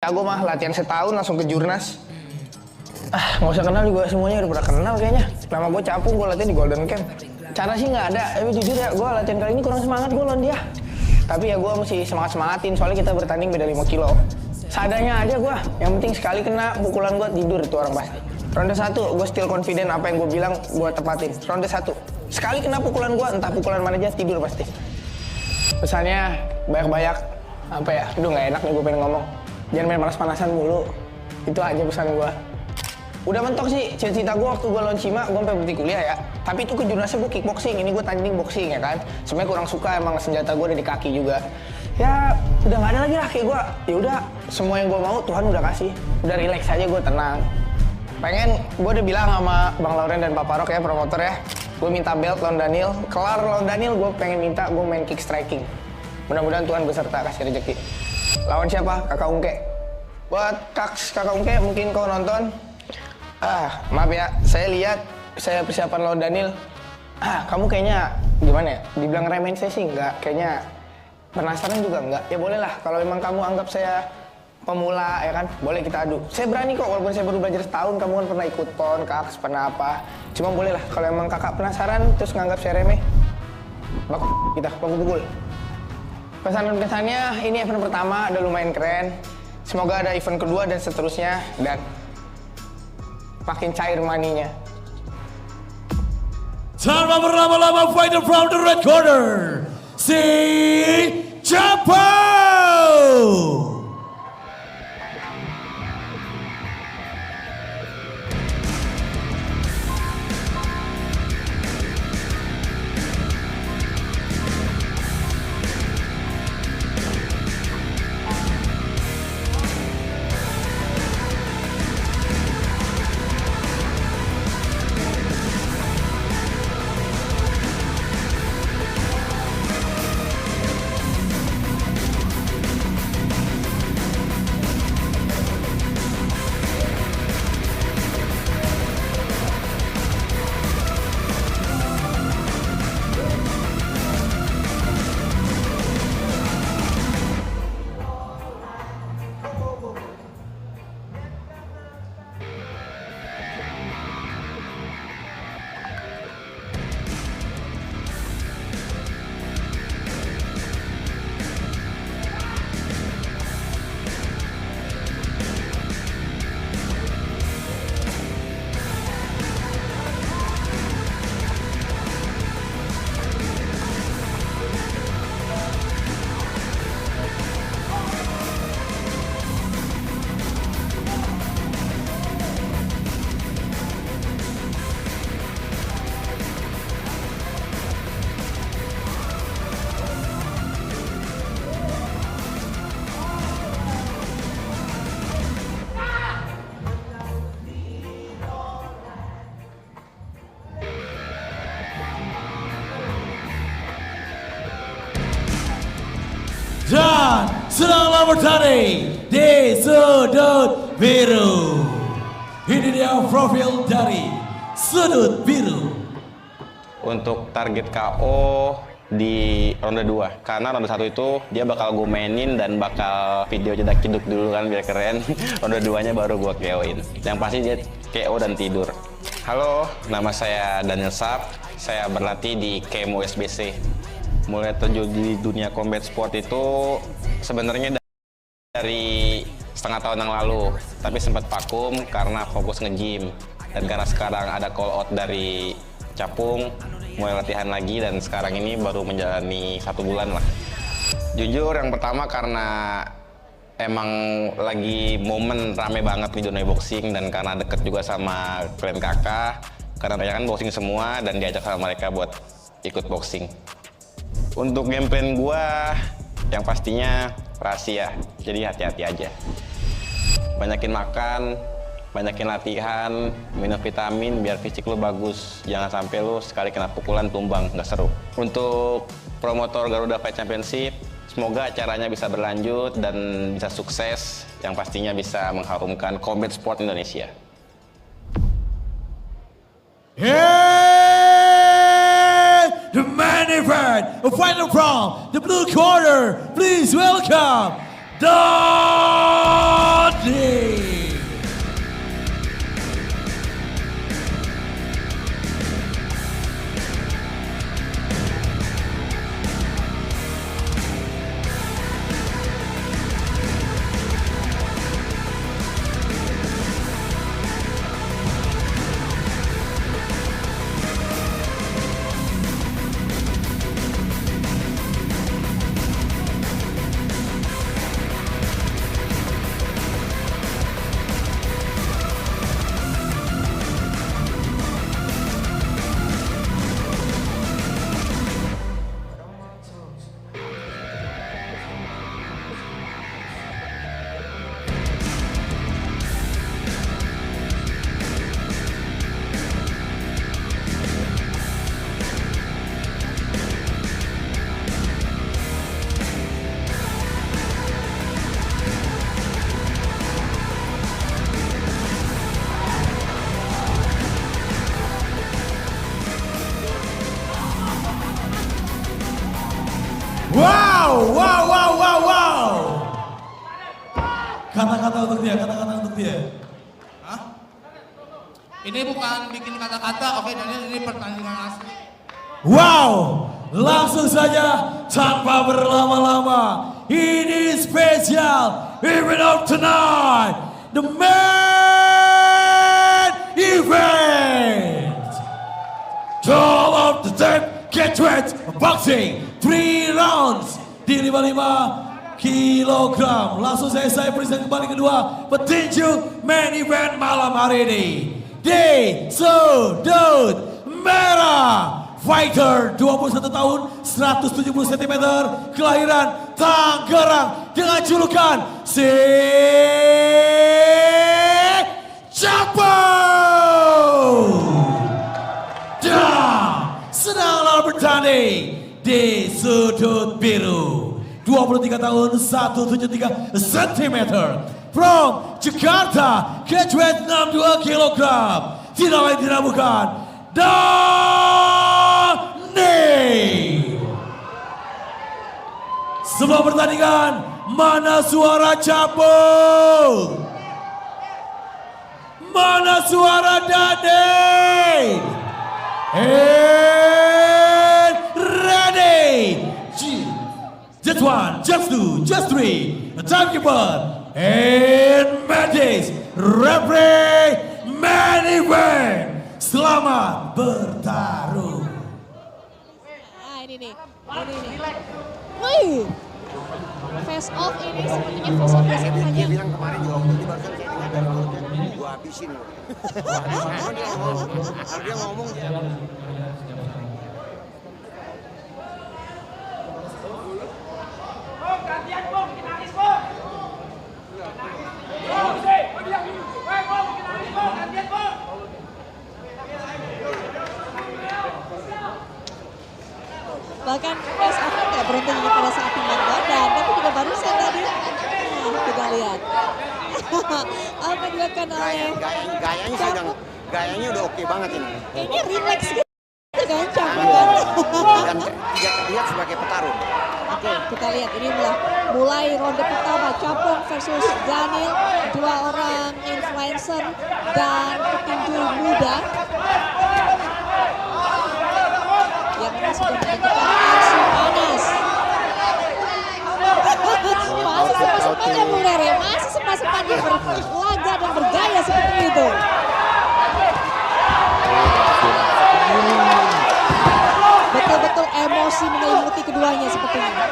Aku mah latihan setahun langsung ke Jurnas. Nggak usah kenal juga, semuanya udah pernah kenal kayaknya. Nama gue Capung, gue latihan di Golden Camp. Cara sih nggak ada, tapi jujur ya gue latihan kali ini kurang semangat gue lawan dia. Tapi ya gue mesti semangat-semangatin, soalnya kita bertanding beda 5 kilo. Seadanya aja gue, yang penting sekali kena pukulan gue tidur itu orang pasti. Ronde 1, gue still confident apa yang gue bilang gue tepatin. Ronde 1, sekali kena pukulan gue, entah pukulan mana aja tidur pasti. Pesannya banyak-banyak, apa ya, aduh nggak enak nih gue pengen ngomong. Jangan main panas-panasan mulu, itu aja pesan gue. Udah mentok sih, cita-cita gue waktu gue lawan Cima, gue sampai berhenti kuliah ya. Tapi itu ke jurnasnya gue kickboxing, ini gue tanding boxing ya kan. Sebenarnya kurang suka, emang senjata gue ada di kaki juga. Ya udah nggak ada lagi lah kayak gue. Ya udah, semua yang gue mau Tuhan udah kasih. Udah relax aja gue, tenang. Pengen, gue udah bilang sama Bang Lauren dan Pak Parok ya, promotor ya. Gue minta belt lawan Daniel. Kelar lawan Daniel, gue pengen minta gue main kick striking. Mudah-mudahan Tuhan beserta kasih rezeki. Lawan siapa? Kakak Ungke. Buat Kakak Ungke, mungkin kau nonton. Maaf ya, saya lihat saya persiapan lawan Daniel. Kamu kayaknya gimana ya? Dibilang remehin saya sih enggak, kayaknya penasaran juga enggak. Ya boleh lah, kalau memang kamu anggap saya pemula ya kan, boleh kita adu. Saya berani kok, walaupun saya baru belajar setahun, kamu kan pernah ikut PON, KAKS, pernah apa. Cuma boleh lah, kalau emang kakak penasaran terus nganggap saya remeh, baku pukul. Pesan-pesannya, ini event pertama, udah lumayan keren. Semoga ada event kedua dan seterusnya, dan makin cair maninya. Tanpa berlama-lama, fighter from the red corner, si Capung. Dan sedang bertanding di sudut biru. Ini dia profil dari sudut biru. Untuk target KO di ronde 2, karena ronde 1 itu dia bakal gue mainin dan bakal video jedak jeduk dulu kan biar keren. Ronde 2-nya baru gue KO-in. Yang pasti dia KO dan tidur. Halo, nama saya Daniel Sap. Saya berlatih di KM USBC. Mulai terjun di dunia combat sport itu sebenarnya dari setengah tahun yang lalu, tapi sempat vakum karena fokus nge-gym. Dan karena sekarang ada call out dari Capung, mulai latihan lagi, dan sekarang ini baru menjalani 1 bulan lah. Jujur yang pertama karena emang lagi momen rame banget di dunia boxing, dan karena deket juga sama klien kakak, karena mereka kan boxing semua dan diajak sama mereka buat ikut boxing. Untuk game plan gua yang pastinya rahasia, jadi hati-hati aja. Banyakin makan, banyakin latihan, minum vitamin biar fisik lu bagus. Jangan sampai lu sekali kena pukulan tumbang, nggak seru. Untuk promotor Garuda Fight Championship, semoga acaranya bisa berlanjut dan bisa sukses, yang pastinya bisa mengharumkan combat sport Indonesia. The main event, a final from the blue corner. Please welcome the Kata-kata untuk dia, kata-kata untuk dia. Hah? Ini bukan bikin kata-kata, oke, jadi ini pertandingan asli. Wow, langsung saja tanpa berlama-lama. Ini spesial event of tonight, the main event. All of the time, get ready, boxing, 3 rounds di 55 kilogram. Langsung saya present kembali kedua petinju main event malam hari ini. Di sudut merah, fighter 21 tahun, 170 cm, kelahiran Tangerang dengan julukan Si Chapo. Dan sedang bertanding di sudut biru, 23 tahun, 173 cm, from Jakarta, catch weight 62 kg, tidak lain tidak bukan Dani. Sebuah pertandingan, mana suara Chapo? Mana suara Dani? And ready. Just one, just two, just three. Timekeeper and Matis, referee main event. Selamat bertarung. Nah ini nih. Wih. Face off ini sepertinya face off biasa Dia saja. bilang kemarin juga waktu di barusan saya dengar dari mulutnya, gua habisin loh. Dia ngomong, Bahkan face off nggak berhenti pada saat timbang badan, tapi juga barusan tadi. Nah, kita lihat. Apa yang dilakukan oleh gayanya udah oke banget ini. kayaknya relax gitu kan Chapo. Dan tidak terlihat sebagai petarung. Oke, kita lihat ini mulai ronde pertama Chapo versus Daniel, dua orang influencer dan petinju muda yang sudah menunjukkan aksi panas. Masih sempat-sempatnya Muler ya, masih sempat-sempatnya berlaga dan bergaya seperti itu. Betul-betul emosi menyelimuti keduanya sepertinya.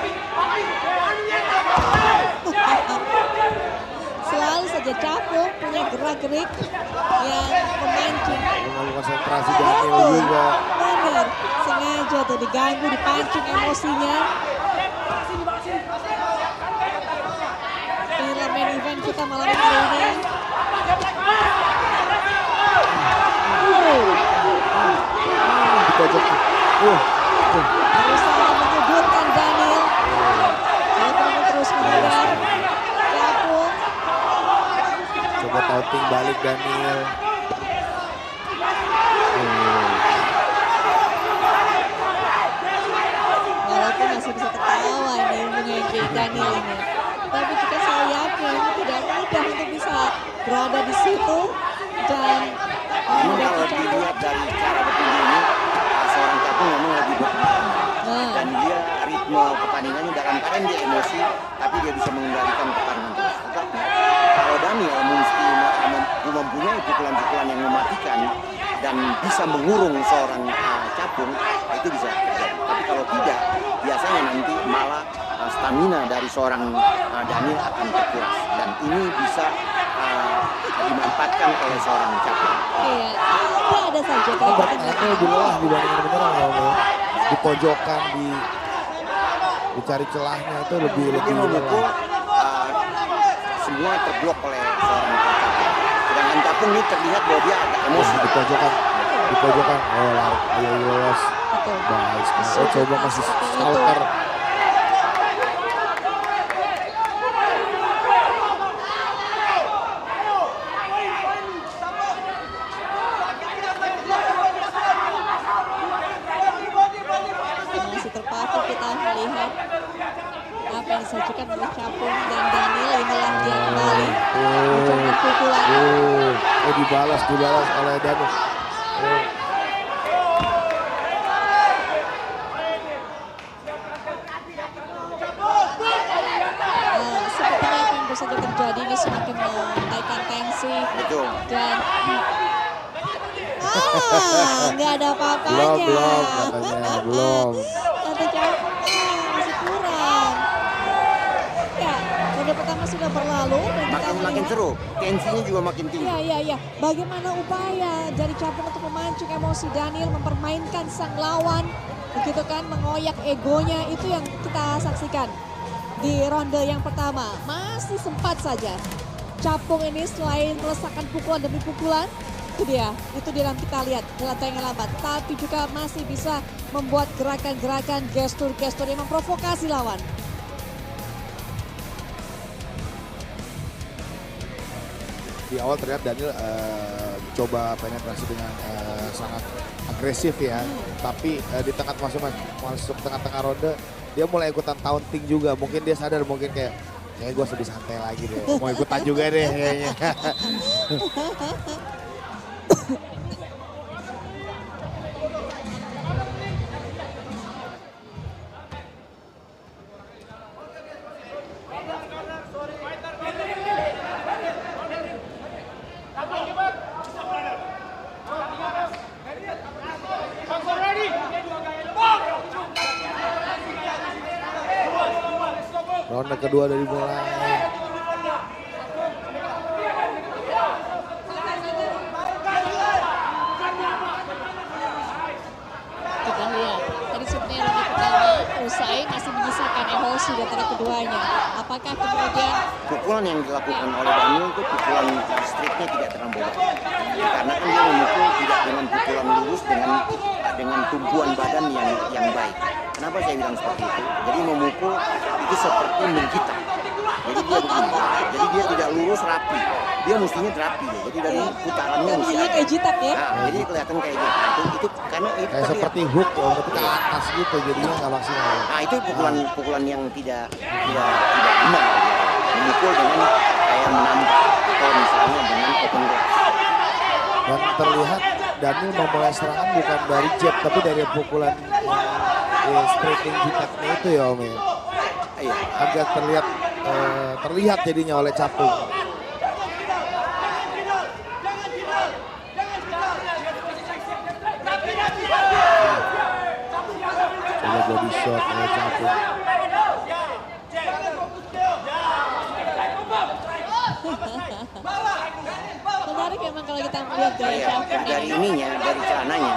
Selalu saja Chapo punya gerak-gerik yang memancing. Konsentrasi Daniel juga. Benar, sengaja tuh diganggu, dipancing emosinya. Inilah main event kita malam ini. Berusaha menyudutkan Daniel. Dia terus mengejar Chapo. Coba touting balik Daniel. Walaupun masih bisa tertawa ini mengenai Daniel ini, tapi juga saya yakin tidak mudah untuk bisa berada di situ dan Memang kalau dilihat dari cara bertinju ini, seorang Chapo memang lagi berperang. Dan dia ritme pertandingannya dalam keadaan dia emosi, tapi dia bisa mengendalikan pertandingan terus. Tetapi kalau Daniel mesti mempunyai pukulan-pukulan yang mematikan dan bisa mengurung seorang Chapo, itu bisa terjadi. Tapi kalau tidak, biasanya nanti malah stamina dari seorang Daniel akan terkuras. Dan ini bisa dimanfaatkan oleh seorang Chapo. iya, ada saja Bertanya lebih lelah dibandingkan beneran ya, di pojokan, dicari celahnya itu lebih memukul semua terblok oleh seorang Chapo. Sedangkan Chapo ini terlihat bahwa dia agak emosi. di pojokan. Oh, ayo lolos. Baik, coba masih stalker. masih terpaku kita melihat apa yang disajikan oleh Chapo dan Daniel. Inilah dia kembali. Mencoba pukulan. Dibalas oleh Daniel. Sepertinya apa yang baru saja terjadi ini semakin menaikkan tensi. Betul. Dan nggak ada apa-apanya. Belum katanya, belum. Satu campur masih kurang. Ya, ronde pertama sudah berlalu dan kita Makin melihat. seru, tensinya juga makin tinggi. Iya. Bagaimana upaya dari Capung untuk memancing emosi Daniel, mempermainkan sang lawan, begitu kan, mengoyak egonya, itu yang kita saksikan di ronde yang pertama. Masih sempat saja Capung ini selain melesakan pukulan demi pukulan, itu dia yang kita lihat dalam tayangan lambat, tapi juga masih bisa membuat gerakan-gerakan, gestur-gestur yang memprovokasi lawan. Di awal terlihat Daniel coba penetrasi dengan sangat agresif ya. Tapi di tengah masuk tengah-tengah ronde dia mulai ikutan taunting juga. Mungkin dia sadar kayak gue lebih santai lagi deh. Mau ikutan juga deh kayaknya. Ronde kedua dari mulai. Kita lihat, tadi sebenarnya ronde pertama usai masih menyisakan emosi di antara keduanya. Apakah kemudian Pukulan yang dilakukan oleh Daniel itu pukulan striknya tidak terlalu baik. Karena kan dia memukul tidak dengan pukulan lurus dengan tumpuan badan yang baik. Kenapa saya bilang seperti itu? Jadi memukul itu seperti menggitar. Jadi dia begini. Jadi dia tidak lurus rapi. Dia mestinya rapi. Jadi dari putarannya mesti bunyi ada. kayak jitak ya? Nah, jadi kelihatan kayak gitu. Itu karena itu Kayak terlihat. seperti hook tapi ke atas gitu jadinya nggak maksimal. Nah, itu pukulan yang tidak benar gitu. Memukul dengan kayak menambah atau misalnya dengan open glass. Dan terlihat Daniel memulai serangan bukan dari jab tapi dari pukulan striking jitaknya itu ya Om ya. Iya. Agak terlihat jadinya oleh Capung. Coba body shot oleh Capung. Menarik memang kalau kita melihat gaya Iya, Capung dari ini. ininya, dari celananya,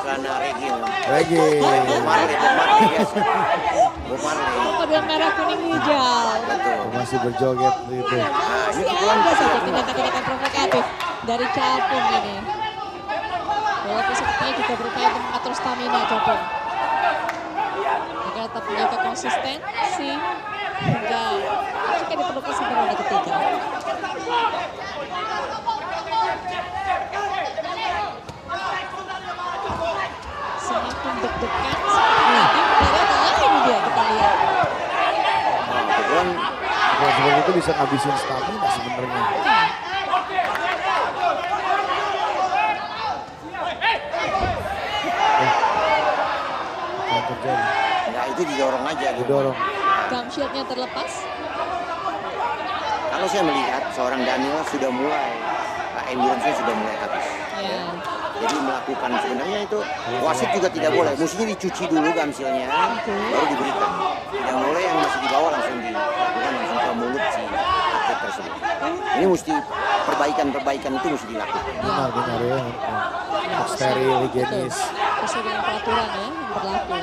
celana reggae. Reggae. Bob Marley biasa. Bob Marley. Model merah kuning hijau. Betul. Masih berjoget gitu. Nah, ini Masih pukulan ada saja tindakan-tindakan provokatif dari Capung ini. Walaupun sepertinya juga berupaya untuk mengatur stamina Capung. Agar tetap menjaga konsistensi hingga jika diperlukan sampai ronde ketiga. Semakin deg-degan, semakin lagi ini dia kita lihat. pukulan Kalau seperti itu bisa ngabisin stamina sebenarnya. Apa yang terjadi? nah itu didorong aja gitu. Didorong. Gum shieldnya terlepas. Kalau saya melihat seorang Daniel sudah mulai endurance-nya sudah mulai habis. Ya. Jadi melakukan sebenarnya itu wasit juga tidak boleh. Mestinya dicuci dulu gamsilnya, baru diberikan. Tidak boleh yang masih di bawah langsung dilakukan langsung ke mulut si atlet tersebut. Ini mesti perbaikan itu mesti dilakukan. Benar ya. Untuk steril, higienis. Sesuai dengan peraturan ya yang berlaku.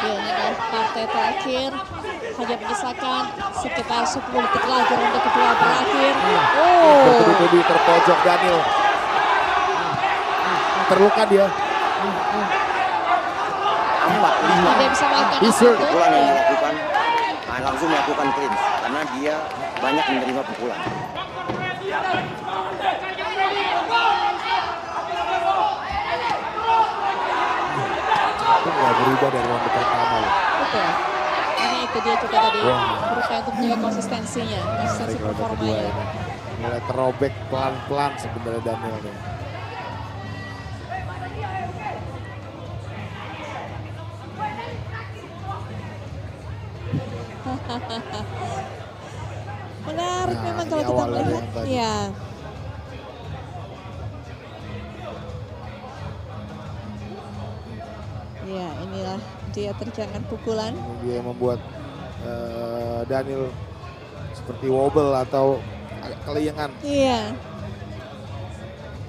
Ya, ini adalah partai terakhir. Hanya menyisakan sekitar 10 detik lagi ronde kedua berakhir. Oh, Bertubi-tubi terpojok Daniel. Terluka dia. 4, 5 dia bisa melakukan Bisa. apa pukulan itu? yang dilakukan, nah, langsung melakukan clinch karena dia banyak menerima pukulan. Itu nggak berubah dari ronde pertama loh. Betul. Ini itu dia juga tadi berupaya untuk menjaga konsistensi performanya. Mulai terobek pelan-pelan sebenarnya Daniel nih. Menarik Nah, memang ini kalau kita awalnya melihat. yang tadi. Ya. Ya, inilah dia terjangan pukulan. Ini dia yang membuat Daniel seperti wobble atau agak keliengan. Iya.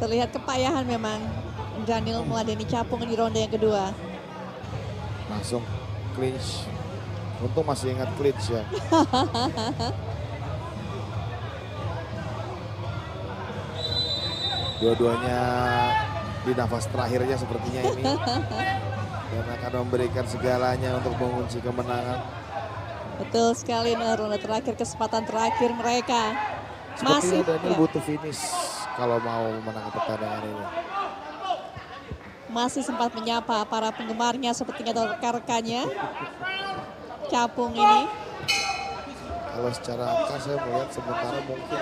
Terlihat kepayahan memang Daniel meladeni Capung di ronde yang kedua. Langsung clinch. Untung masih ingat clinch ya. Dua-duanya di nafas terakhirnya sepertinya ini. Dan akan memberikan segalanya untuk mengunci kemenangan. Betul sekali, nah ronde terakhir, kesempatan terakhir mereka. Sepertinya Daniel ya, butuh finish kalau mau menang pertandingan ini. masih sempat menyapa para penggemarnya sepertinya atau rekan-rekannya. Capung ini. Kalau secara angka saya melihat sementara mungkin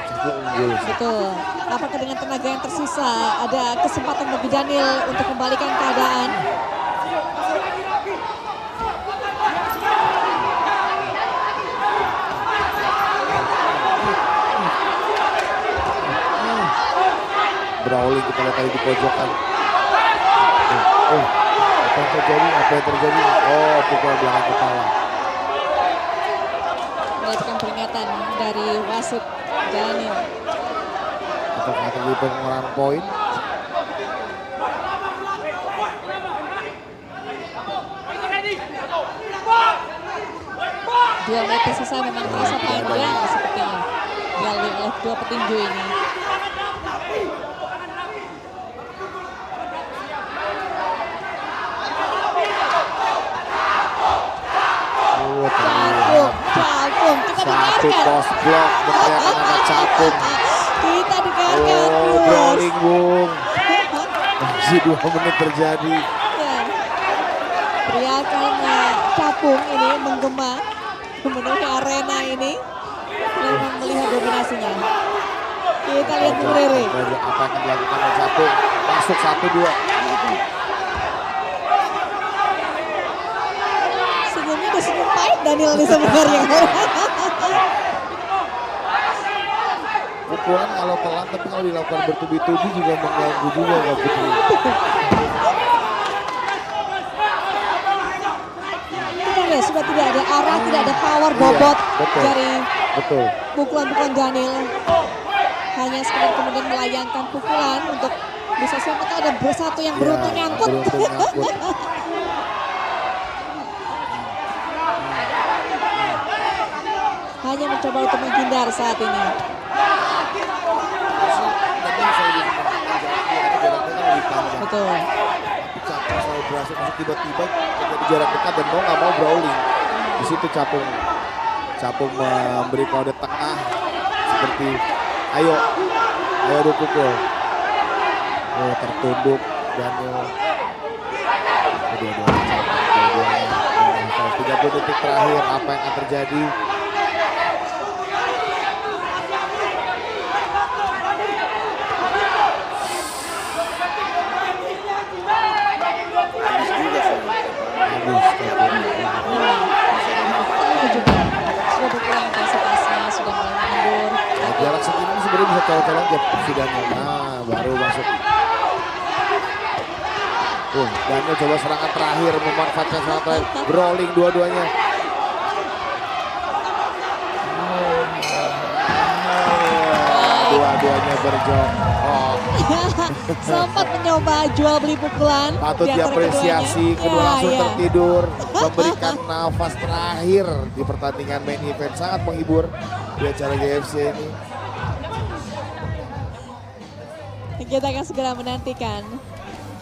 Capung unggul. Betul. Apakah dengan tenaga yang tersisa ada kesempatan bagi Daniel untuk kembalikan keadaan? Brawling kita lihat tadi di pojokan. Apa yang terjadi? Apa yang terjadi? Oh, pukulan belakang kepala. Mendapatkan peringatan dari wasit Daniel. Apakah terjadi pengurangan poin? Dua menit tersisa memang terasa panjang sepertinya dilalui oleh dua petinju ini. Capung, kita Satu dengarkan. post block, berteriakan nama Capung. Kita dengarkan. Oh, Bos. brawling bung. Masih 2 menit terjadi. Ya. Teriakan Capung ini menggema memenuhi arena ini. Memang melihat dominasinya. Kita lihat Bung Rere. Apa yang akan dilakukan oleh Capung? Masuk 1-2. Senyumnya udah senyum pahit Daniel ini sebenarnya. Pukulan kalau pelan tapi kalau dilakukan bertubi-tubi juga mengganggu juga Kak Putri. Ya, sudah tidak ada arah, tidak ada power bobot betul. dari Betul. pukulan-pukulan Daniel. Hanya sekedar kemudian melayangkan pukulan untuk bisa siapa tahu ada satu yang beruntung nyangkut. Beruntung nyangkut. Hanya mencoba untuk menghindar saat ini. Betul. Capung selalu berhasil masuk tiba-tiba jadi jarak dekat dan mau nggak mau brawling. Di situ Capung memberi kode tengah seperti ayo dipukul. Oh, tertunduk Daniel. Kedua-duanya 30 detik terakhir apa yang akan terjadi? Sudah berkurang intensitasnya, sudah mulai mundur. Jarak segini sebenarnya bisa colok-colok ya Daniel. Nah, baru masuk. Daniel coba serangan terakhir memanfaatkan serangan terakhir. Brawling dua-duanya. Dua-duanya berjongkok. Sempat mencoba jual beli pukulan. Patut di antara diapresiasi, keduanya. kedua langsung Ya. tertidur. Memberikan nafas terakhir di pertandingan main event. Sangat menghibur di acara GFC ini. Kita akan segera menantikan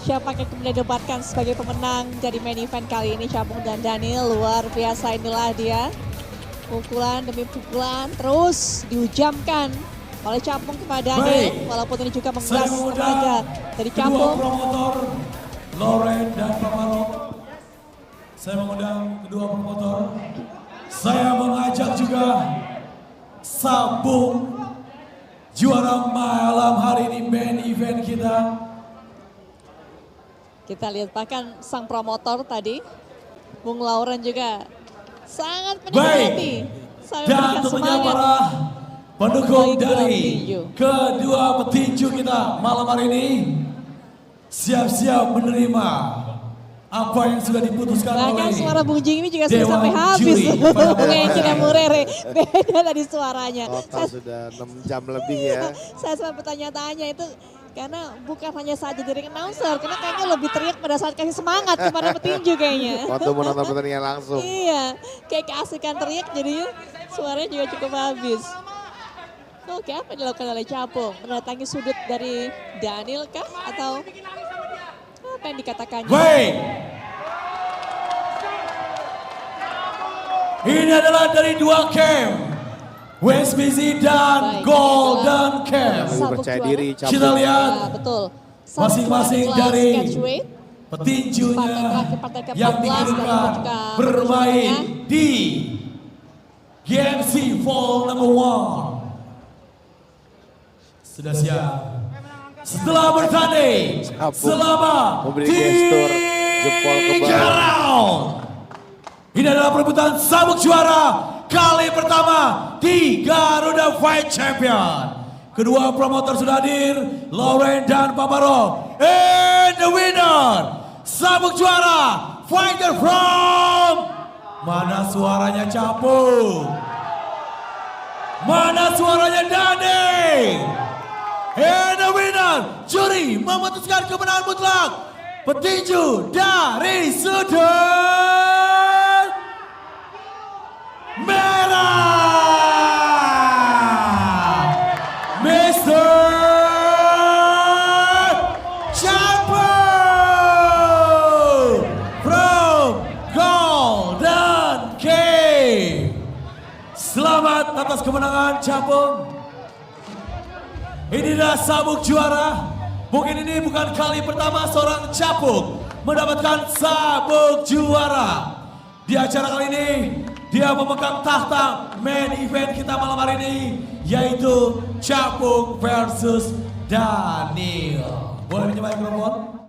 siapa yang kemudian didebatkan sebagai pemenang dari main event kali ini. Capung dan Daniel, luar biasa inilah dia. Pukulan demi pukulan terus dihujamkan oleh Capung kepada Daniel. Baik. Walaupun ini juga menguras Saya tenaga mengundang dari kedua Capung. promotor Loren dan Pamarok Saya mengundang kedua promotor. Saya mengajak juga Sabung, juara malam hari ini main event kita. Kita lihat bahkan sang promotor tadi, Bung Lauren juga sangat menikmati. Sampai Dan memberikan tentunya semangat. para pendukung Bagi kedua dari petinju. kedua petinju kita malam hari ini siap-siap menerima apa yang sudah diputuskan Bahkan oleh suara Bung Jing ini juga sudah Dewan sampai habis. Juri. Bung Eki dan Bung Rere. Beda tadi suaranya. Total sudah 6 jam lebih ya. Saya sempat bertanya-tanya itu karena bukan hanya saja dari announcer, karena kayaknya lebih teriak pada saat kasih semangat kepada petinju kayaknya. Waktu menonton pertandingan langsung. Iya, kayak keasikan teriak jadinya suaranya juga cukup habis. Oke, apa yang dilakukan oleh Capung? Mendatangi sudut dari Daniel kah? Atau apa yang dikatakannya? Baik. Ini adalah dari dua camp. West BZ dan Baik, Golden Camp. Lebih Sabuk percaya juara. diri, Capung. Kita lihat Ya, betul. Sabuk masing-masing juara kelas dari catchweight. petinjunya Partai terakhir, partai ke-14 yang dan dikirimkan juga bermain perjuangannya. di GMC Fall Number 1. Sudah siap. Setelah bertanding Sabuk selama memberi gestur jempol ke 3 bawah. round. Ini adalah perebutan sabuk juara kali pertama di Garuda Fight Champion. Kedua promotor sudah hadir, Lauren dan Pabaro. And the winner, sabuk juara, fighter from... Mana suaranya Capung? Mana suaranya Dani? And the winner, juri memutuskan kemenangan mutlak. Petinju dari sudut merah, Mr. Capung from Golden Cave. Selamat atas kemenangan Capung. Inilah sabuk juara. Mungkin ini bukan kali pertama seorang Capung mendapatkan sabuk juara. Di acara kali ini, dia memegang tahta main event kita malam hari ini, yaitu Capung versus Daniel. Boleh pinjam mikrofon?